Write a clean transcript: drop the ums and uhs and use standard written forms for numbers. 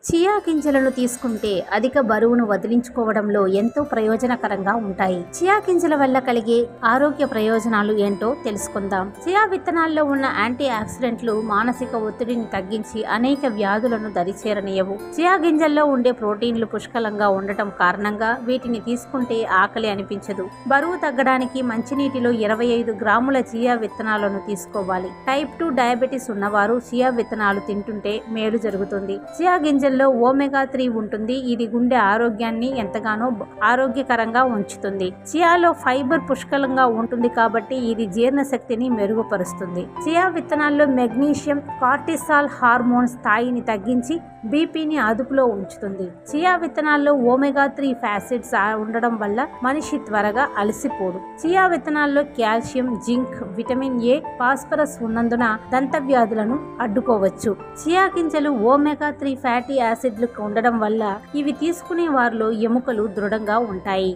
Chia గింజలను తీసుకుంటే అధిక బరువును వదిలించుకోవడంలో ఎంతో ప్రయోజనకరంగా ఉంటాయి. చియా గింజల వల్ల కలిగే ఆరోగ్య ప్రయోజనాలు ఏంటో తెలుసుకుందాం. చియా విత్తనాల్లో ఉన్న యాంటీ ఆక్సిడెంట్లు మానసిక ఒత్తిడిని తగ్గించి అనేక వ్యాధులను దరిచేరనీయవు. చియా గింజల్లో ఉండే ప్రోటీన్లు పుష్కలంగా ఉండటం కారణంగా వీటిని తీసుకుంటే ఆకలి అనిపించదు. బరువు తగ్గడానికి మంచినీటిలో 25 గ్రాముల చియా విత్తనాలను తీసుకోవాలి. టైప్ 2 డయాబెటీస్ ఉన్నవారు చియా విత్తనాలు తింటుంటే మేలు జరుగుతుంది. చియా గింజల్లో ఓమెగా 3 ఉంటుంది. ఇది గుండె ఆరోగ్యాన్ని ఎంతగానో ఆరోగ్యకరంగా ఉంచుతుంది. చియాలో ఫైబర్ పుష్కలంగా ఉంటుంది కాబట్టి ఇది జీర్ణశక్తిని మెరుగుపరుస్తుంది. చియా విత్తనాల్లో మెగ్నీషియం కార్టిసాల్ హార్మోన్ స్థాయిని తగ్గించి బీపీని అదుపులో ఉంచుతుంది. చియా విత్తనాల్లో ఓమెగా 3 ఫ్యాసిడ్స్ ఉండడం వల్ల మనిషి త్వరగా అలసిపోడు. చియా విత్తనాల్లో calcium, zinc, vitamin A, phosphorus ఉన్నందున దంత వ్యాధులను అడ్డుకోవచ్చు. చియా గింజలు ఓమెగా 3 ఫ్యాటీ యాసిడ్లు ఉండడం వల్ల ఇవి తీసుకునే వారిలో ఎముకలు దృఢంగా ఉంటాయి.